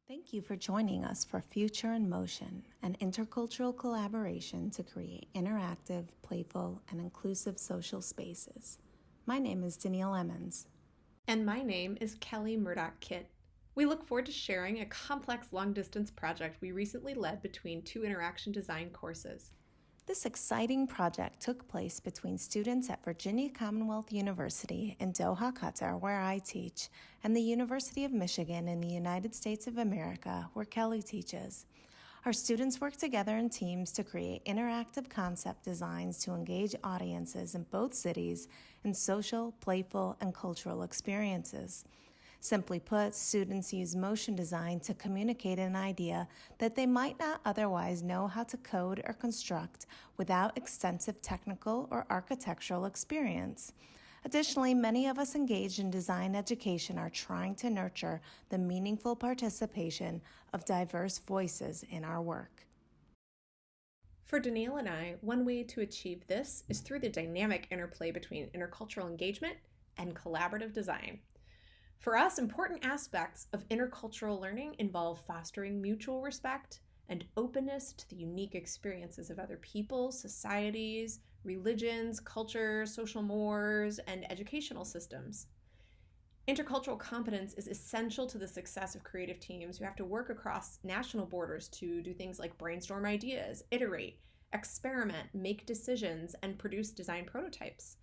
Thank you for joining us for Future in Motion, an intercultural collaboration to create interactive, playful, and inclusive social spaces. My name is Danielle Emans. And my name is Kelly Murdoch Kitt. We look forward to sharing a complex long-distance project we recently led between two interaction design courses. This exciting project took place between students at Virginia Commonwealth University in Doha, Qatar, where I teach, and the University of Michigan in the United States of America, where Kelly teaches. Our students work together in teams to create interactive concept designs to engage audiences in both cities in social, playful, and cultural experiences. Simply put, students use motion design to communicate an idea that they might not otherwise know how to code or construct without extensive technical or architectural experience. Additionally, many of us engaged in design education are trying to nurture the meaningful participation of diverse voices in our work. For Danielle and I, one way to achieve this is through the dynamic interplay between intercultural engagement and collaborative design. For us, important aspects of intercultural learning involve fostering mutual respect and openness to the unique experiences of other people, societies, religions, cultures, social mores, and educational systems. Intercultural competence is essential to the success of creative teams who have to work across national borders to do things like brainstorm ideas, iterate, experiment, make decisions, and produce design prototypes.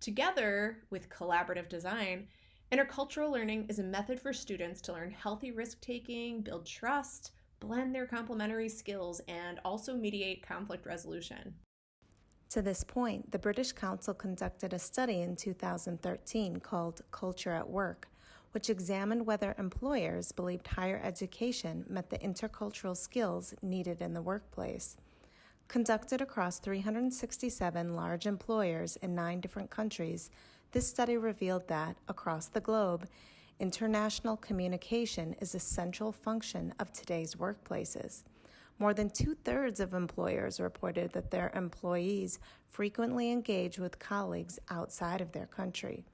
Together with collaborative design, intercultural learning is a method for students to learn healthy risk-taking, build trust, blend their complementary skills, and also mediate conflict resolution. To this point, the British Council conducted a study in 2013 called Culture at Work, which examined whether employers believed higher education met the intercultural skills needed in the workplace. Conducted across 367 large employers in 9 different countries, this study revealed that, across the globe, international communication is a central function of today's workplaces. More than 2/3 of employers reported that their employees frequently engage with colleagues outside of their country.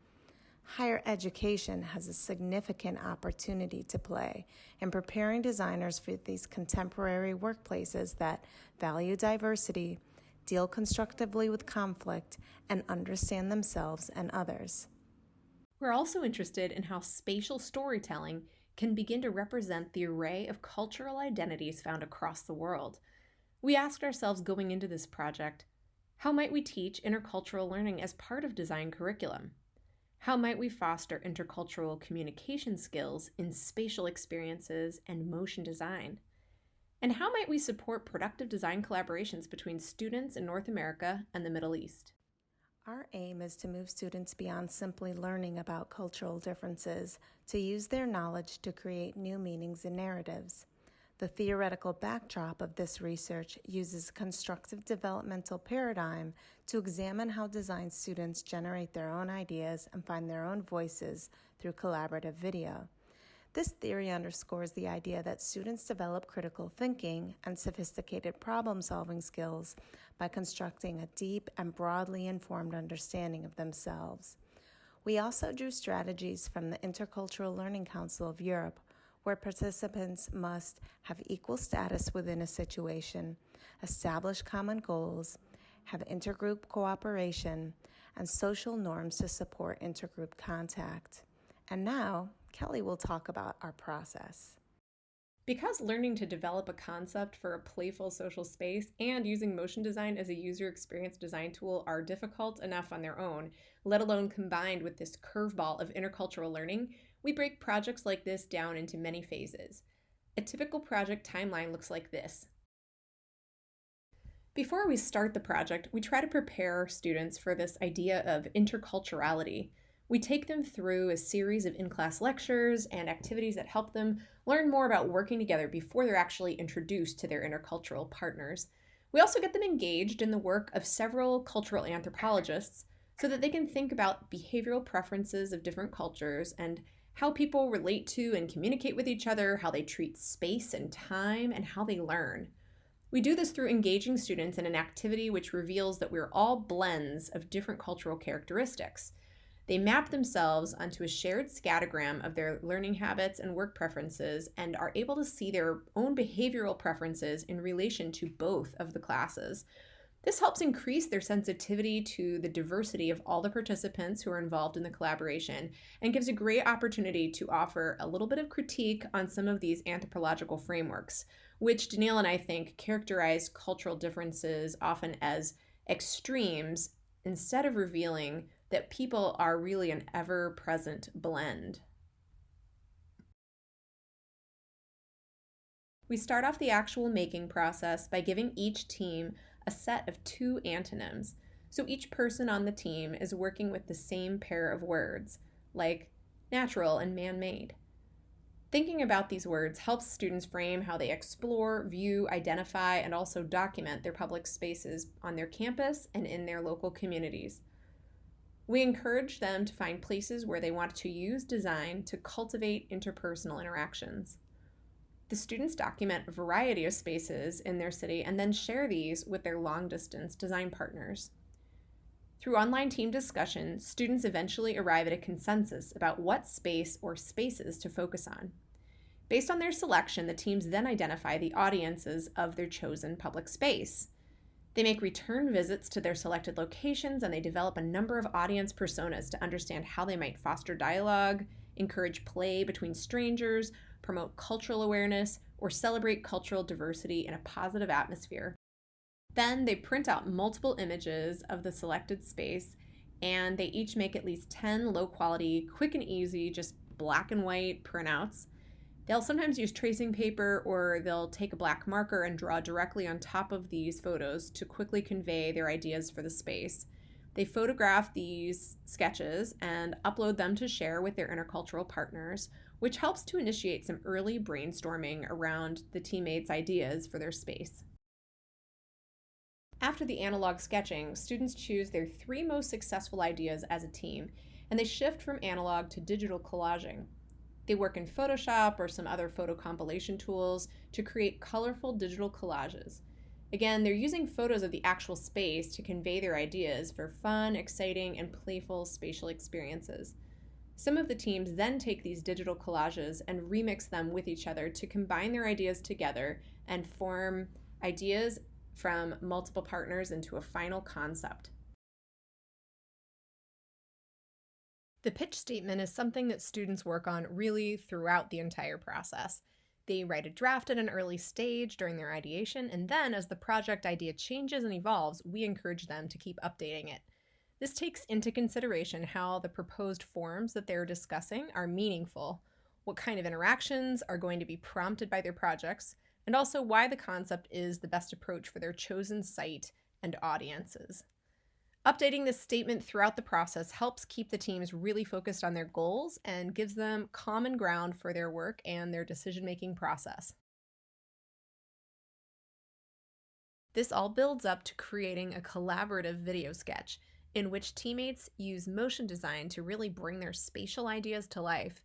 Higher education has a significant opportunity to play in preparing designers for these contemporary workplaces that value diversity, deal constructively with conflict, and understand themselves and others. We're also interested in how spatial storytelling can begin to represent the array of cultural identities found across the world. We asked ourselves going into this project, how might we teach intercultural learning as part of design curriculum? How might we foster intercultural communication skills in spatial experiences and motion design? And how might we support productive design collaborations between students in North America and the Middle East? Our aim is to move students beyond simply learning about cultural differences to use their knowledge to create new meanings and narratives. The theoretical backdrop of this research uses a constructive developmental paradigm to examine how design students generate their own ideas and find their own voices through collaborative video. This theory underscores the idea that students develop critical thinking and sophisticated problem-solving skills by constructing a deep and broadly informed understanding of themselves. We also drew strategies from the Intercultural Learning Council of Europe, where participants must have equal status within a situation, establish common goals, have intergroup cooperation, and social norms to support intergroup contact. And now, Kelly will talk about our process. Because learning to develop a concept for a playful social space and using motion design as a user experience design tool are difficult enough on their own, let alone combined with this curveball of intercultural learning, we break projects like this down into many phases. A typical project timeline looks like this. Before we start the project, we try to prepare students for this idea of interculturality. We take them through a series of in-class lectures and activities that help them learn more about working together before they're actually introduced to their intercultural partners. We also get them engaged in the work of several cultural anthropologists so that they can think about behavioral preferences of different cultures and how people relate to and communicate with each other, how they treat space and time, and how they learn. We do this through engaging students in an activity which reveals that we're all blends of different cultural characteristics. They map themselves onto a shared scattergram of their learning habits and work preferences and are able to see their own behavioral preferences in relation to both of the classes. This helps increase their sensitivity to the diversity of all the participants who are involved in the collaboration and gives a great opportunity to offer a little bit of critique on some of these anthropological frameworks, which Danielle and I think characterize cultural differences often as extremes instead of revealing that people are really an ever-present blend. We start off the actual making process by giving each team a set of 2 antonyms. So each person on the team is working with the same pair of words, like natural and man-made. Thinking about these words helps students frame how they explore, view, identify, and also document their public spaces on their campus and in their local communities. We encourage them to find places where they want to use design to cultivate interpersonal interactions. The students document a variety of spaces in their city and then share these with their long-distance design partners. Through online team discussion, students eventually arrive at a consensus about what space or spaces to focus on. Based on their selection, the teams then identify the audiences of their chosen public space. They make return visits to their selected locations and they develop a number of audience personas to understand how they might foster dialogue, encourage play between strangers, promote cultural awareness, or celebrate cultural diversity in a positive atmosphere. Then they print out multiple images of the selected space and they each make at least 10 low-quality, quick and easy, just black and white printouts. They'll sometimes use tracing paper or they'll take a black marker and draw directly on top of these photos to quickly convey their ideas for the space. They photograph these sketches and upload them to share with their intercultural partners, which helps to initiate some early brainstorming around the teammates' ideas for their space. After the analog sketching, students choose their 3 most successful ideas as a team, and they shift from analog to digital collaging. They work in Photoshop or some other photo compilation tools to create colorful digital collages. Again, they're using photos of the actual space to convey their ideas for fun, exciting, and playful spatial experiences. Some of the teams then take these digital collages and remix them with each other to combine their ideas together and form ideas from multiple partners into a final concept. The pitch statement is something that students work on really throughout the entire process. They write a draft at an early stage during their ideation, and then as the project idea changes and evolves, we encourage them to keep updating it. This takes into consideration how the proposed forms that they're discussing are meaningful, what kind of interactions are going to be prompted by their projects, and also why the concept is the best approach for their chosen site and audiences. Updating this statement throughout the process helps keep the teams really focused on their goals and gives them common ground for their work and their decision-making process. This all builds up to creating a collaborative video sketch in which teammates use motion design to really bring their spatial ideas to life.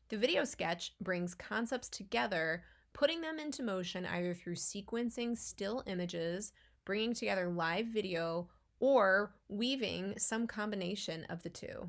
The video sketch brings concepts together, putting them into motion either through sequencing still images, bringing together live video, or weaving some combination of the two.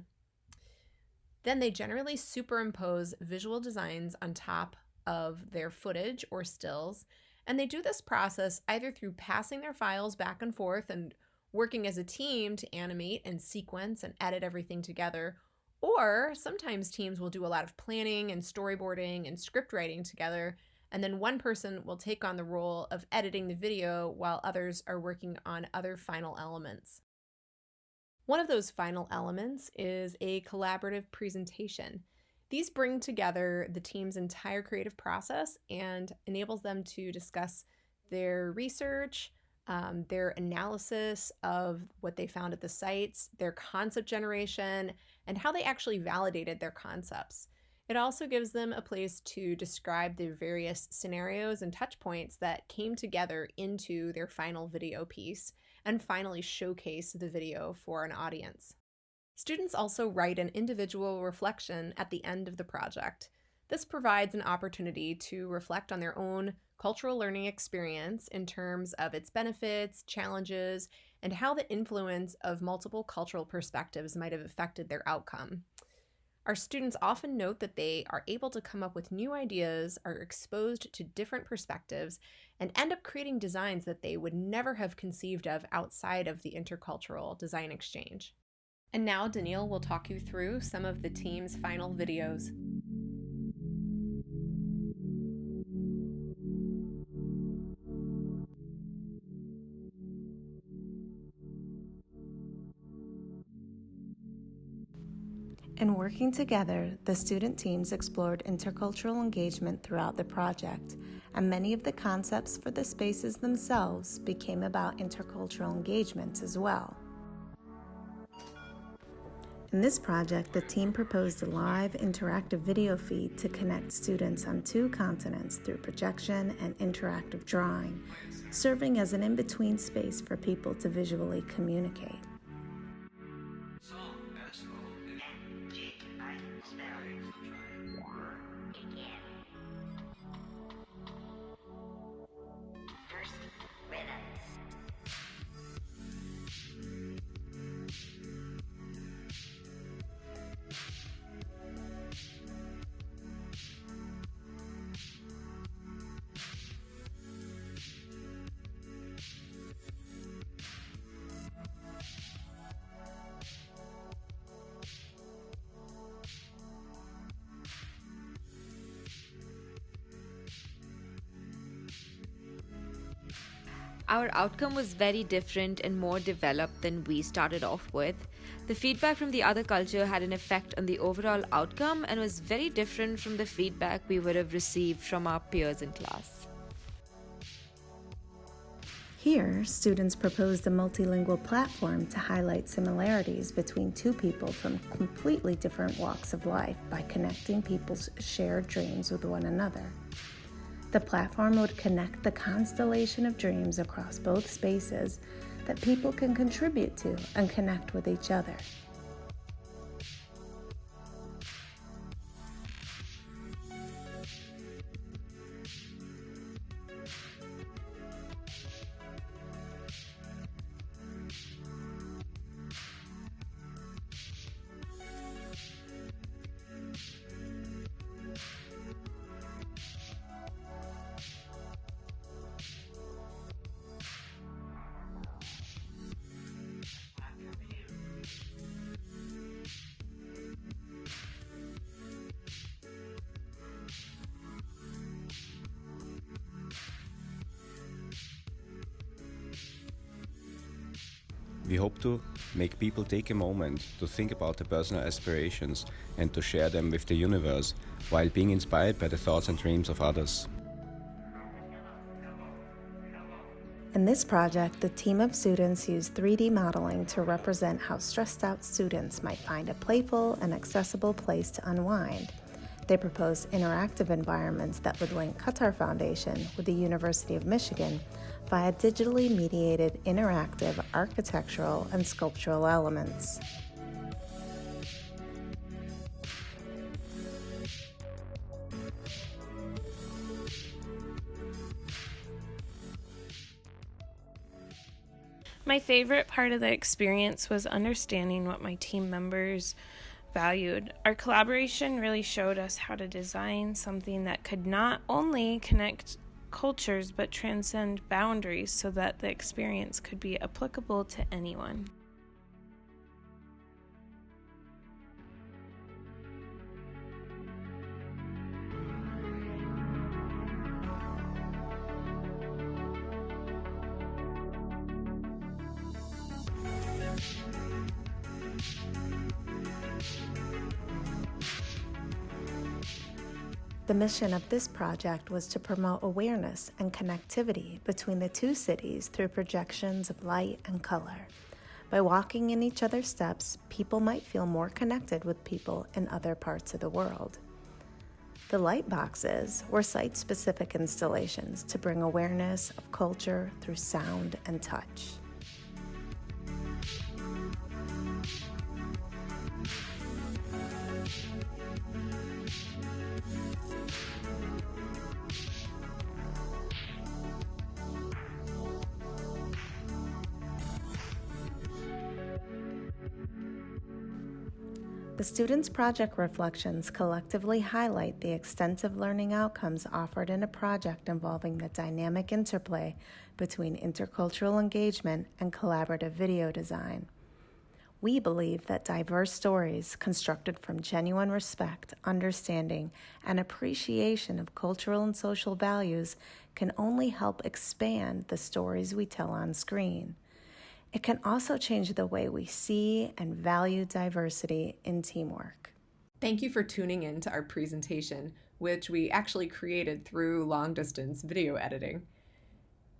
Then they generally superimpose visual designs on top of their footage or stills, and they do this process either through passing their files back and forth and working as a team to animate and sequence and edit everything together, or sometimes teams will do a lot of planning and storyboarding and script writing together, and then one person will take on the role of editing the video while others are working on other final elements. One of those final elements is a collaborative presentation. These bring together the team's entire creative process and enables them to discuss their research, their analysis of what they found at the sites, their concept generation, and how they actually validated their concepts. It also gives them a place to describe the various scenarios and touch points that came together into their final video piece and finally showcase the video for an audience. Students also write an individual reflection at the end of the project. This provides an opportunity to reflect on their own cultural learning experience in terms of its benefits, challenges, and how the influence of multiple cultural perspectives might have affected their outcome. Our students often note that they are able to come up with new ideas, are exposed to different perspectives, and end up creating designs that they would never have conceived of outside of the intercultural design exchange. And now Daniil will talk you through some of the team's final videos. In working together, the student teams explored intercultural engagement throughout the project, and many of the concepts for the spaces themselves became about intercultural engagement as well. In this project, the team proposed a live interactive video feed to connect students on 2 continents through projection and interactive drawing, serving as an in-between space for people to visually communicate. Our outcome was very different and more developed than we started off with. The feedback from the other culture had an effect on the overall outcome and was very different from the feedback we would have received from our peers in class. Here, students proposed a multilingual platform to highlight similarities between 2 people from completely different walks of life by connecting people's shared dreams with one another. The platform would connect the constellation of dreams across both spaces that people can contribute to and connect with each other. We hope to make people take a moment to think about their personal aspirations and to share them with the universe while being inspired by the thoughts and dreams of others. In this project, the team of students used 3D modeling to represent how stressed out students might find a playful and accessible place to unwind. They proposed interactive environments that would link Qatar Foundation with the University of Michigan via digitally mediated interactive architectural and sculptural elements. My favorite part of the experience was understanding what my team members valued. Our collaboration really showed us how to design something that could not only connect cultures but transcend boundaries so that the experience could be applicable to anyone. The mission of this project was to promote awareness and connectivity between the 2 cities through projections of light and color. By walking in each other's steps, people might feel more connected with people in other parts of the world. The light boxes were site-specific installations to bring awareness of culture through sound and touch. The students' project reflections collectively highlight the extensive learning outcomes offered in a project involving the dynamic interplay between intercultural engagement and collaborative video design. We believe that diverse stories constructed from genuine respect, understanding, and appreciation of cultural and social values can only help expand the stories we tell on screen. It can also change the way we see and value diversity in teamwork. Thank you for tuning in to our presentation, which we actually created through long-distance video editing.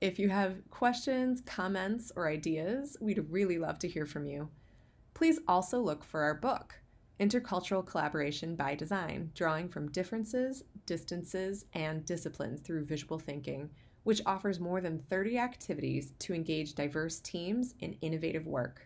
If you have questions, comments, or ideas, we'd really love to hear from you. Please also look for our book, Intercultural Collaboration by Design, Drawing from Differences, Distances, and Disciplines Through Visual Thinking, which offers more than 30 activities to engage diverse teams in innovative work.